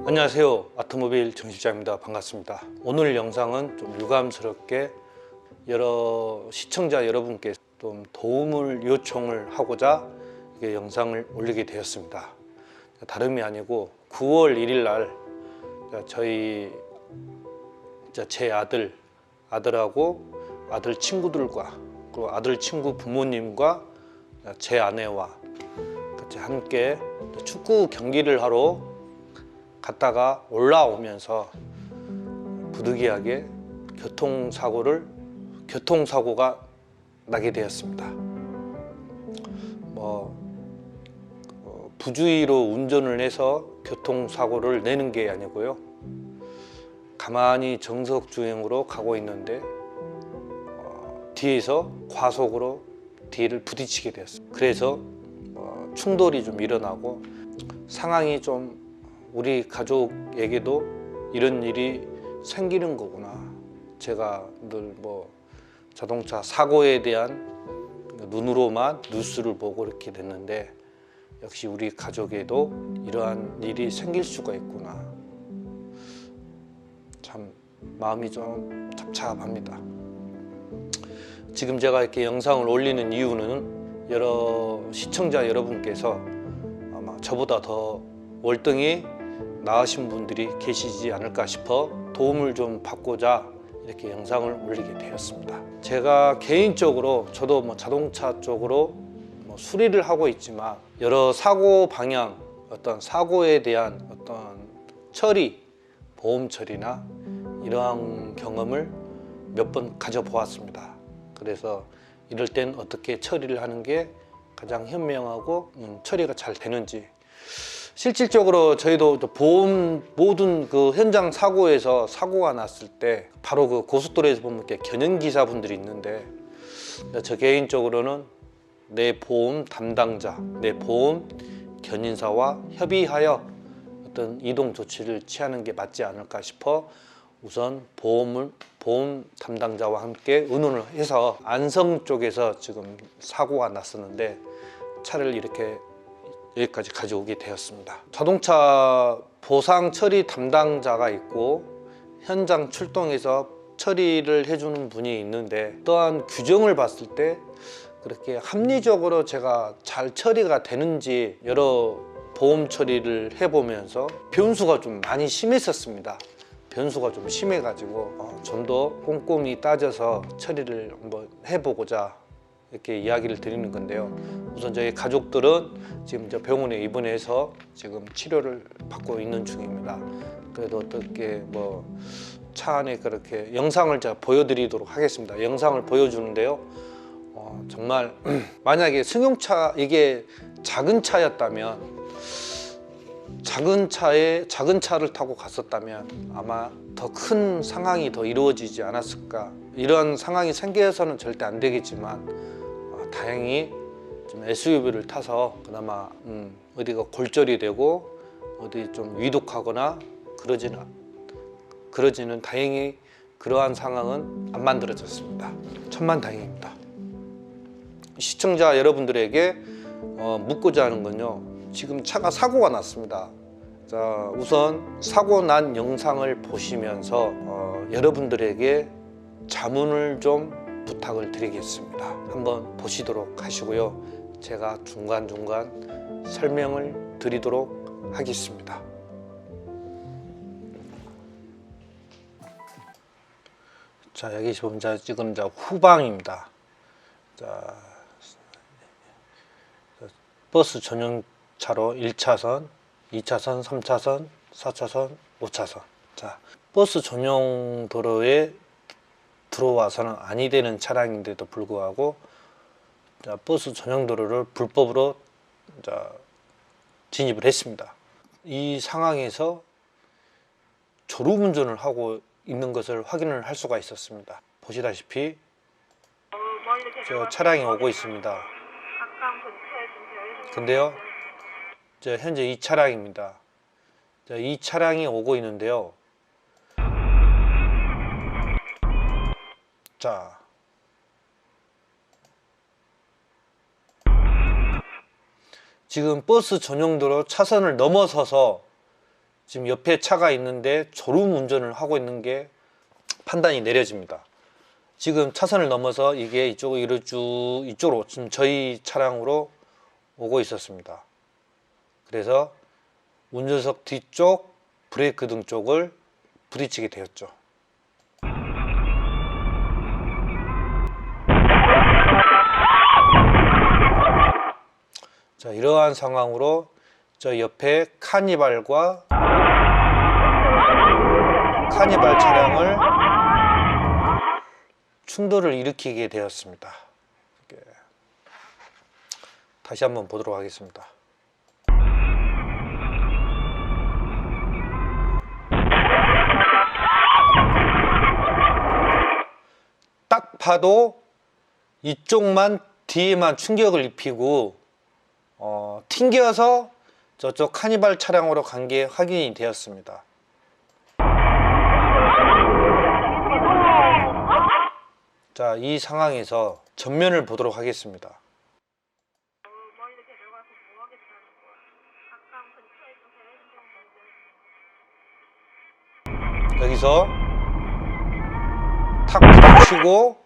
안녕하세요, 아토모빌 정 실장입니다. 반갑습니다. 오늘 영상은 좀 유감스럽게 여러 시청자 여러분께 좀 도움을 요청을 하고자 이렇게 영상을 올리게 되었습니다. 다름이 아니고 9월 1일 날 제 아들하고 아들 친구들과 그리고 아들 친구 부모님과 제 아내와 같이 함께 축구 경기를 하러 갔다가 올라오면서 부득이하게 교통사고가 나게 되었습니다. 부주의로 운전을 해서 교통사고를 내는 게 아니고요. 가만히 정석주행으로 가고 있는데 뒤에서 과속으로 뒤를 부딪히게 되었습니다. 그래서 충돌이 좀 일어나고 상황이 좀 우리 가족에게도 이런 일이 생기는 거구나. 제가 늘 자동차 사고에 대한 눈으로만 뉴스를 보고 이렇게 됐는데 역시 우리 가족에도 이러한 일이 생길 수가 있구나. 참 마음이 좀 착잡합니다. 지금 제가 이렇게 영상을 올리는 이유는 여러 시청자 여러분께서 아마 저보다 더 월등히 나으신 분들이 계시지 않을까 싶어 도움을 좀 받고자 이렇게 영상을 올리게 되었습니다. 제가 개인적으로 저도 자동차 쪽으로 수리를 하고 있지만 여러 사고 방향, 어떤 사고에 대한 어떤 처리, 보험 처리나 이러한 경험을 몇 번 가져보았습니다. 그래서 이럴 땐 어떻게 처리를 하는 게 가장 현명하고 처리가 잘 되는지, 실질적으로 저희도 모든 그 현장 사고에서 사고가 났을 때 바로 그 고속도로에서 보면 이렇게 견인 기사분들이 있는데, 저 개인적으로는 내 보험 담당자, 내 보험 견인사와 협의하여 어떤 이동 조치를 취하는 게 맞지 않을까 싶어 우선 보험 담당자와 함께 의논을 해서 안성 쪽에서 지금 사고가 났었는데 차를 이렇게 여기까지 가져오게 되었습니다. 자동차 보상 처리 담당자가 있고 현장 출동해서 처리를 해주는 분이 있는데, 또한 규정을 봤을 때 그렇게 합리적으로 제가 잘 처리가 되는지 여러 보험 처리를 해보면서 변수가 좀 많이 심했었습니다. 변수가 좀 심해가지고 좀 더 꼼꼼히 따져서 처리를 한번 해보고자 이렇게 이야기를 드리는 건데요. 우선 저희 가족들은 지금 병원에 입원해서 지금 치료를 받고 있는 중입니다. 그래도 어떻게 차 안에 그렇게 영상을 제가 보여드리도록 하겠습니다. 영상을 보여주는데요. 정말 만약에 승용차, 이게 작은 차였다면, 작은 차를 타고 갔었다면 아마 더 큰 상황이 더 이루어지지 않았을까. 이런 상황이 생겨서는 절대 안 되겠지만 다행히 좀 SUV를 타서 그나마 어디가 골절이 되고 어디 좀 위독하거나 그러지는 다행히 그러한 상황은 안 만들어졌습니다. 천만다행입니다. 시청자 여러분들에게 묻고자 하는 건요, 지금 차가 사고가 났습니다. 자, 우선 사고 난 영상을 보시면서 여러분들에게 자문을 좀 부탁을 드리겠습니다. 한번 보시도록 하시고요, 제가 중간중간 설명을 드리도록 하겠습니다. 자, 여기 지금 지금 후방입니다. 자, 버스 전용차로 1차선, 2차선, 3차선, 4차선, 5차선. 자, 버스 전용 도로에 들어와서는 아니 되는 차량인데도 불구하고 버스 전용 도로를 불법으로 진입을 했습니다. 이 상황에서 졸음운전을 하고 있는 것을 확인을 할 수가 있었습니다. 보시다시피 저 차량이 오고 있습니다. 근데요, 현재 이 차량입니다. 이 차량이 오고 있는데요. 자, 지금 버스 전용도로 차선을 넘어서서 지금 옆에 차가 있는데 졸음 운전을 하고 있는 게 판단이 내려집니다. 지금 차선을 넘어서 이게 이쪽으로 지금 저희 차량으로 오고 있었습니다. 그래서 운전석 뒤쪽 브레이크 등 쪽을 부딪히게 되었죠. 자, 이러한 상황으로 저 옆에 카니발 차량을 충돌을 일으키게 되었습니다. 다시 한번 보도록 하겠습니다. 딱 봐도 이쪽만 뒤에만 충격을 입히고 튕겨서 저쪽 카니발 차량으로 간 게 확인이 되었습니다. 자, 이 상황에서 전면을 보도록 하겠습니다. 여기서 탁 부딪히고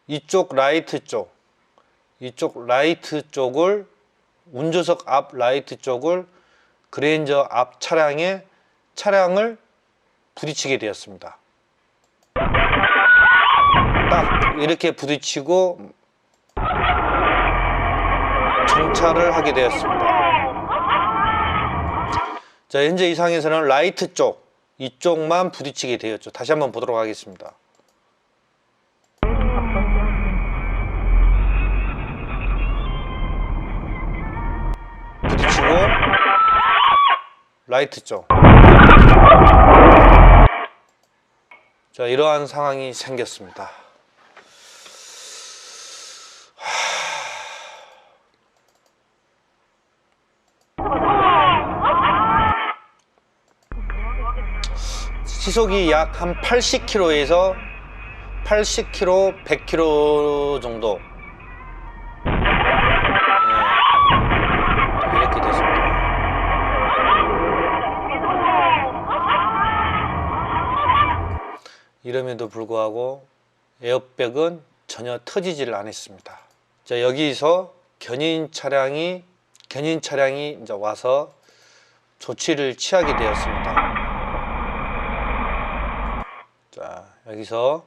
이쪽 라이트 쪽을 운전석 앞 라이트 쪽을 그레인저 앞 차량을 부딪히게 되었습니다. 딱 이렇게 부딪히고 정차를 하게 되었습니다. 자, 현재 이 상황에서는 라이트 이쪽만 부딪히게 되었죠. 다시 한번 보도록 하겠습니다. 부딪히고 라이트 쪽. 자, 이러한 상황이 생겼습니다. 시속이 약 한 80km에서 80km, 100km 정도 이렇게 됐습니다. 이럼에도 불구하고 에어백은 전혀 터지지를 않았습니다. 자, 여기서 견인 차량이 이제 와서 조치를 취하게 되었습니다. 자, 여기서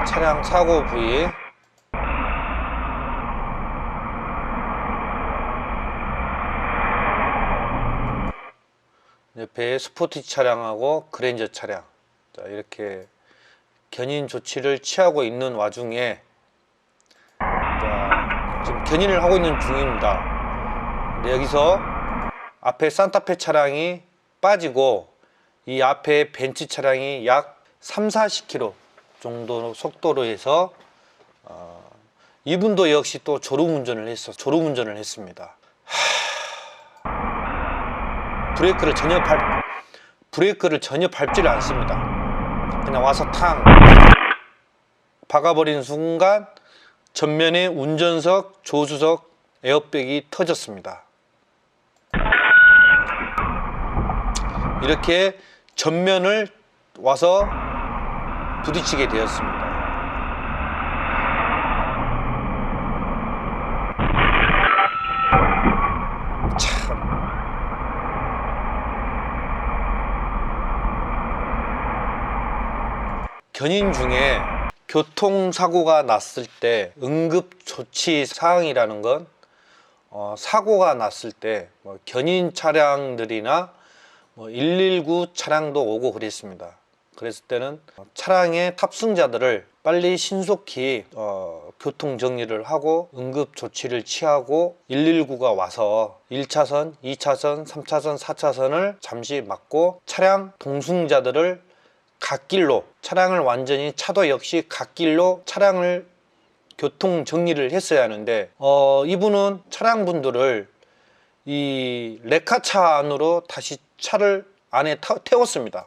차량 사고 부위 옆에 스포티 차량하고 그랜저 차량, 자, 이렇게 견인 조치를 취하고 있는 와중에 지금 견인을 하고 있는 중입니다. 근데 여기서 앞에 산타페 차량이 빠지고 이 앞에 벤츠 차량이 약 30-40km 정도 속도로 해서 이분도 역시 또 졸음 운전을 했습니다. 브레이크를 전혀 밟지를 않습니다. 그냥 와서 탕 박아버리는 순간 전면에 운전석, 조수석 에어백이 터졌습니다. 이렇게 전면을 와서 부딪히게 되었습니다. 참. 견인 중에 교통사고가 났을 때 응급조치 사항이라는 건 사고가 났을 때 견인 차량들이나 119 차량도 오고 그랬습니다. 그랬을 때는 차량의 탑승자들을 빨리 신속히 교통정리를 하고 응급조치를 취하고 119가 와서 1차선, 2차선, 3차선, 4차선을 잠시 막고 차량 동승자들을 갓길로, 차량을 완전히 차도 역시 갓길로 차량을 교통정리를 했어야 하는데 이분은 차량분들을 이 레카차 안으로 다시 차를 안에 태웠습니다.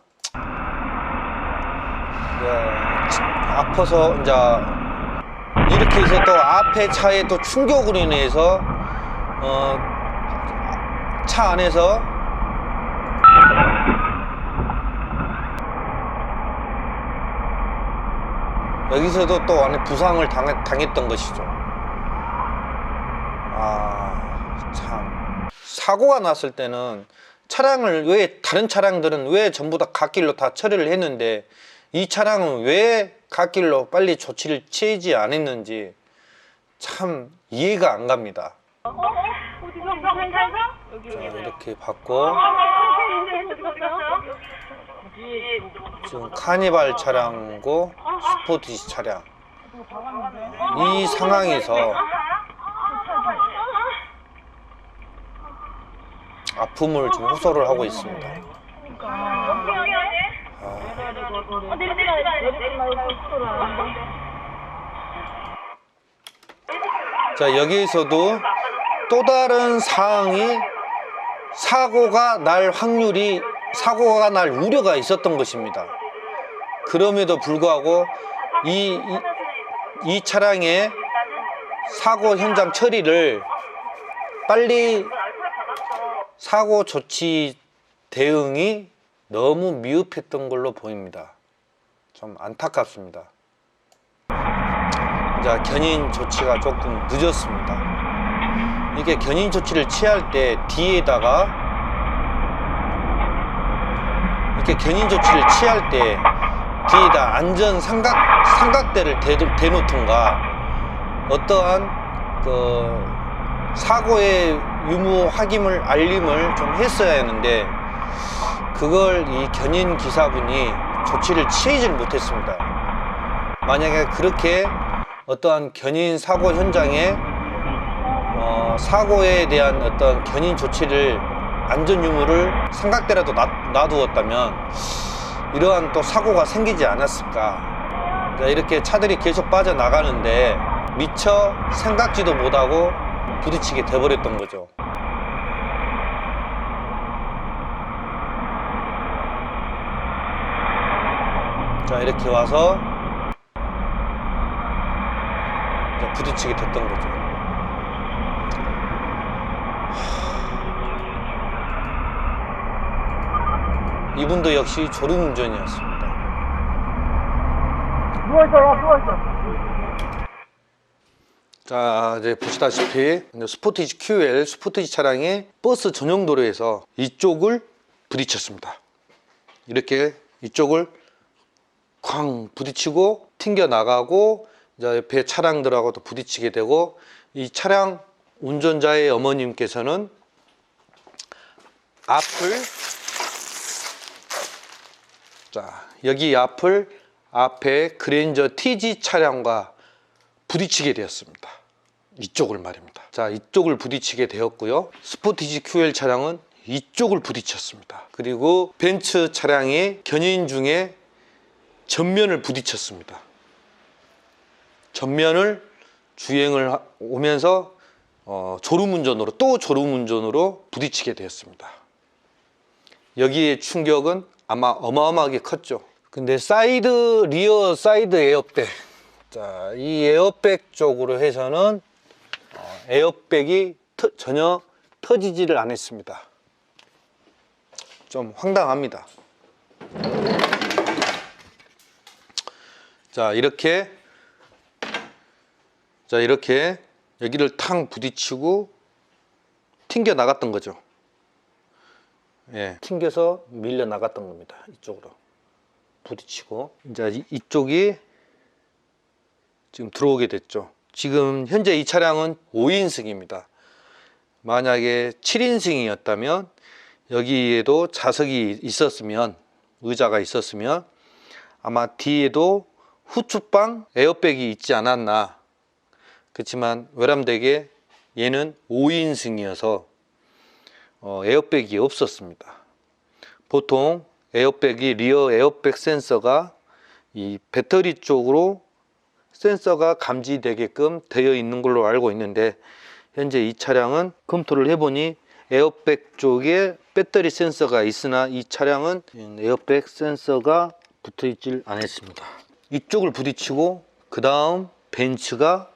아파서 이제 이렇게 해서 또 앞에 차에 또 충격으로 인해서 차 안에서 여기서도 또 안에 부상을 당했던 것이죠. 참 사고가 났을 때는 차량을 왜 다른 차량들은 왜 전부 다 갓길로 다 처리를 했는데 이 차량은 왜 갓길로 빨리 조치를 취하지 않았는지 참 이해가 안 갑니다. 자, 이렇게 받고 지금 카니발 차량이고 스포티지 차량, 이 상황에서 아픔을 좀 호소를 하고 있습니다. 자, 여기에서도 또 다른 사항이 사고가 날 우려가 있었던 것입니다. 그럼에도 불구하고 이 차량의 사고 현장 처리를 빨리 사고 조치 대응이 너무 미흡했던 걸로 보입니다. 좀 안타깝습니다. 자, 견인 조치가 조금 늦었습니다. 이게 견인 조치를 취할 때 뒤에다가 안전 삼각대를 대놓던가 어떠한 사고의 유무 확인을 알림을 좀 했어야 했는데 그걸 이 견인 기사분이 조치를 취하지 못했습니다. 만약에 그렇게 어떠한 견인 사고 현장에 사고에 대한 어떤 견인 조치를 안전 유무를 삼각대라도 놔두었다면 이러한 또 사고가 생기지 않았을까. 이렇게 차들이 계속 빠져나가는데 미처 생각지도 못하고 부딪히게 돼버렸던 거죠. 자, 이렇게 와서 부딪히게 됐던 거죠. 이분도 역시 졸음운전이었습니다. 자, 이제 보시다시피 스포티지 QL 스포티지 차량이 버스 전용 도로에서 이쪽을 부딪혔습니다. 이렇게 이쪽을 쾅 부딪히고 튕겨 나가고 이제 옆에 차량들하고도 부딪히게 되고, 이 차량 운전자의 어머님께서는 여기 앞에 그랜저 TG 차량과 부딪히게 되었습니다. 이쪽을 말입니다. 자, 이쪽을 부딪히게 되었고요. 스포티지 QL 차량은 이쪽을 부딪혔습니다. 그리고 벤츠 차량이 견인 중에 전면을 부딪혔습니다. 전면을 주행을 오면서 졸음운전으로 부딪히게 되었습니다. 여기에 충격은 아마 어마어마하게 컸죠. 근데 리어 사이드 에어백, 자, 이 에어백 쪽으로 해서는 에어백이 전혀 터지지를 않았습니다. 좀 황당합니다. 자, 이렇게 여기를 탕 부딪히고 튕겨 나갔던 거죠. 예, 튕겨서 밀려 나갔던 겁니다. 이쪽으로 부딪히고 이제 이쪽이 지금 들어오게 됐죠. 지금 현재 이 차량은 5인승입니다. 만약에 7인승이었다면 여기에도 좌석이 있었으면, 의자가 있었으면 아마 뒤에도 후측방 에어백이 있지 않았나. 그렇지만 외람되게 얘는 5인승이어서 에어백이 없었습니다. 보통 에어백이 리어 에어백 센서가 이 배터리 쪽으로 센서가 감지되게끔 되어 있는 걸로 알고 있는데, 현재 이 차량은 검토를 해보니 에어백 쪽에 배터리 센서가 있으나 이 차량은 에어백 센서가 붙어 있질 않았습니다. 이쪽을 부딪히고 그 다음 벤츠가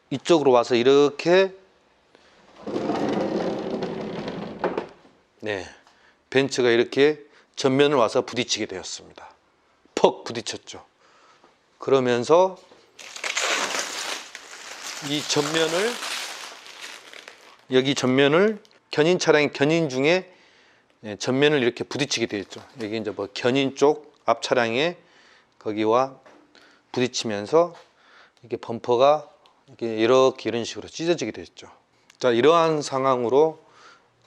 이쪽으로 와서 이렇게 네, 벤츠가 이렇게 전면을 와서 부딪히게 되었습니다. 퍽 부딪혔죠. 그러면서 이 전면을, 여기 전면을 견인 차량의 견인 중에 전면을 이렇게 부딪히게 되었죠. 여기 이제 뭐 견인 쪽 앞 차량에 거기와 부딪히면서 이게 범퍼가 이렇게 이런 식으로 찢어지게 됐죠. 자, 이러한 상황으로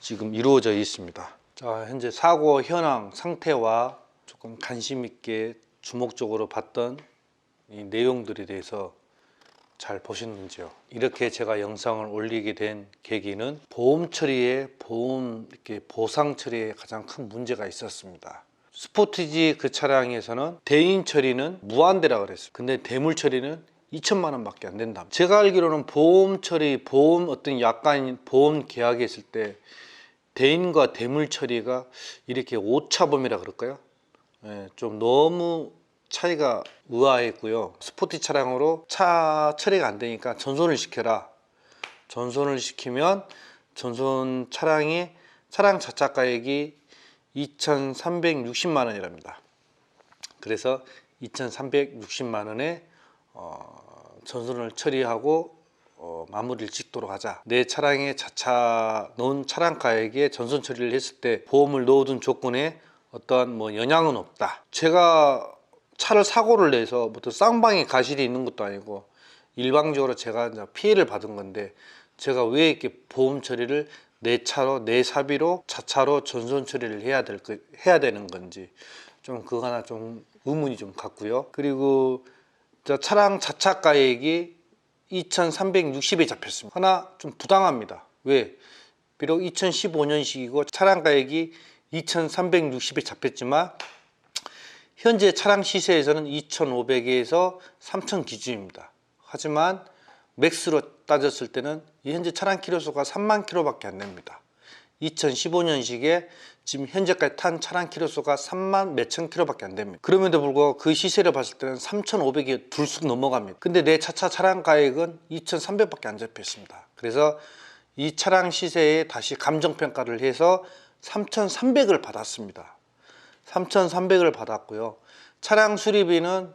지금 이루어져 있습니다. 자, 현재 사고 현황 상태와 조금 관심 있게 주목적으로 봤던 이 내용들에 대해서 잘 보셨는지요? 이렇게 제가 영상을 올리게 된 계기는 보험 처리에 이렇게 보상 처리에 가장 큰 문제가 있었습니다. 스포티지 그 차량에서는 대인 처리는 무한대라 그랬어요. 근데 대물 처리는 2천만 원밖에 안 된다. 제가 알기로는 보험 처리, 어떤 약간 보험 계약했을 때 대인과 대물 처리가 이렇게 오차범위라 그럴까요? 좀 너무 차이가 우아했고요. 스포티 차량으로 차 처리가 안 되니까 전손을 시켜라. 전손을 시키면 전손 차량 자차가액이 2,360만 원이랍니다. 그래서 2,360만 원에 전손을 처리하고 마무리를 짓도록 하자. 내 차량에 자차 넣은 차량 가액에 전손 처리를 했을 때 보험을 넣어둔 조건에 어떠한 뭐 영향은 없다. 제가 차를 사고를 내서 뭐 쌍방에 가실이 있는 것도 아니고 일방적으로 제가 이제 피해를 받은 건데 제가 왜 이렇게 보험 처리를 내 차로, 내 사비로 자차로 전손 처리를 해야 되는 건지 좀 그거 하나 좀 의문이 좀 갔고요. 그리고 차량 자차 가액이 2,360에 잡혔습니다. 하나 좀 부당합니다. 왜? 비록 2015년식이고 차량 가액이 2,360에 잡혔지만 현재 차량 시세에서는 2,500에서 3,000 기준입니다. 하지만 맥스로 따졌을 때는 현재 차량 키로수가 3만 킬로밖에 안 됩니다. 2015년식에 지금 현재까지 탄 차량 키로수가 3만 몇천 킬로밖에 안 됩니다. 그럼에도 불구하고 그 시세를 봤을 때는 3,500이 둘쑥 넘어갑니다. 근데 내 차차 차량 가액은 2,300밖에 안 잡혀 있습니다. 그래서 이 차량 시세에 다시 감정평가를 해서 3,300을 받았습니다. 3,300을 받았고요. 차량 수리비는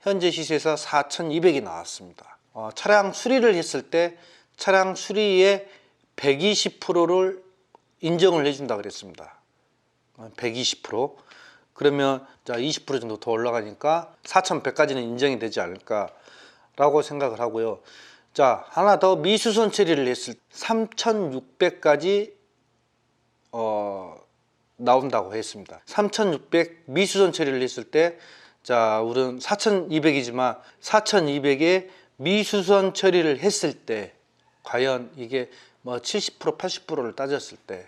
현재 시세에서 4,200이 나왔습니다. 차량 수리를 했을 때 차량 수리의 120%를 인정을 해준다 그랬습니다. 120%. 그러면 자 20% 정도 더 올라가니까 4,100까지는 인정이 되지 않을까라고 생각을 하고요. 자, 하나 더 미수선 처리를 했을 때 3,600까지 나온다고 했습니다. 3,600 미수선 처리를 했을 때 자, 우리는 4,200이지만 4,200에 미수선 처리를 했을 때 과연 이게 뭐 70% 80%를 따졌을 때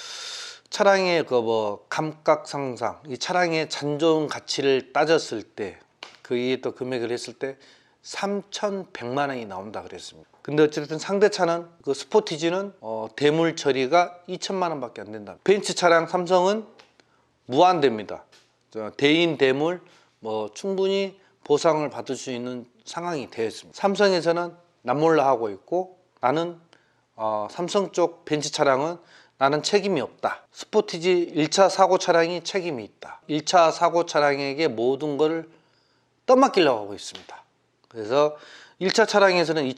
차량의 그 뭐 감가 상상, 이 차량의 잔존 가치를 따졌을 때 그게 또 금액을 했을 때 3,100만 원이 나온다 그랬습니다. 근데 어쨌든 상대 차는 그 스포티지는 대물 처리가 2천만 원밖에 안 된다. 벤츠 차량 삼성은 무한대입니다. 대인 대물 뭐 충분히 보상을 받을 수 있는 상황이 되었습니다. 삼성에서는 남몰라 하고 있고 나는 삼성 쪽 벤츠 차량은 나는 책임이 없다. 스포티지 1차 사고 차량이 책임이 있다. 1차 사고 차량에게 모든 것을 떠맡기려고 하고 있습니다. 그래서 1차 차량에서는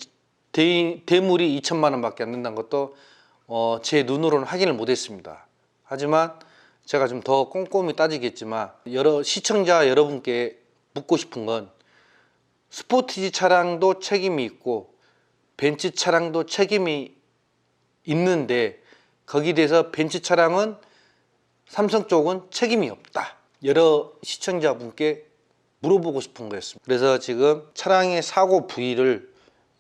대물이 2천만 원밖에 안 된다는 것도 제 눈으로는 확인을 못했습니다. 하지만 제가 좀 더 꼼꼼히 따지겠지만 여러 시청자 여러분께 묻고 싶은 건 스포티지 차량도 책임이 있고 벤츠 차량도 책임이 있는데 거기에 대해서 벤츠 차량은 삼성 쪽은 책임이 없다. 여러 시청자분께 물어보고 싶은 거였습니다. 그래서 지금 차량의 사고 부위를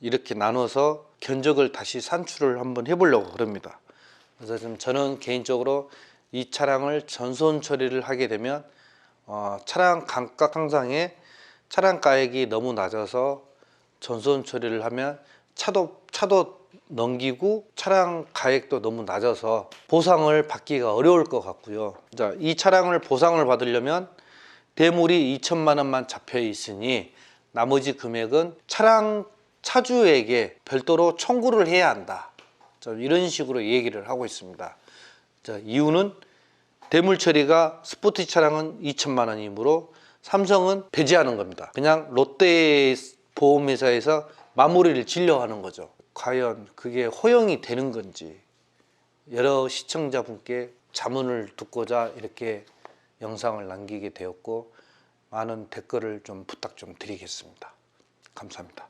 이렇게 나눠서 견적을 다시 산출을 한번 해보려고 그럽니다. 그래서 지금 저는 개인적으로 이 차량을 전손 처리를 하게 되면 차량 감가 상상에 차량 가액이 너무 낮아서 전손 처리를 하면 차도 넘기고 차량 가액도 너무 낮아서 보상을 받기가 어려울 것 같고요. 자, 이 차량을 보상을 받으려면 대물이 2천만 원만 잡혀 있으니 나머지 금액은 차주에게 별도로 청구를 해야 한다. 이런 식으로 얘기를 하고 있습니다. 자, 이유는 대물 처리가 스포츠 차량은 2천만 원이므로 삼성은 배제하는 겁니다. 그냥 롯데 보험회사에서 마무리를 지려 하는 거죠. 과연 그게 허용이 되는 건지 여러 시청자분께 자문을 듣고자 이렇게 영상을 남기게 되었고 많은 댓글을 좀 부탁 좀 드리겠습니다. 감사합니다.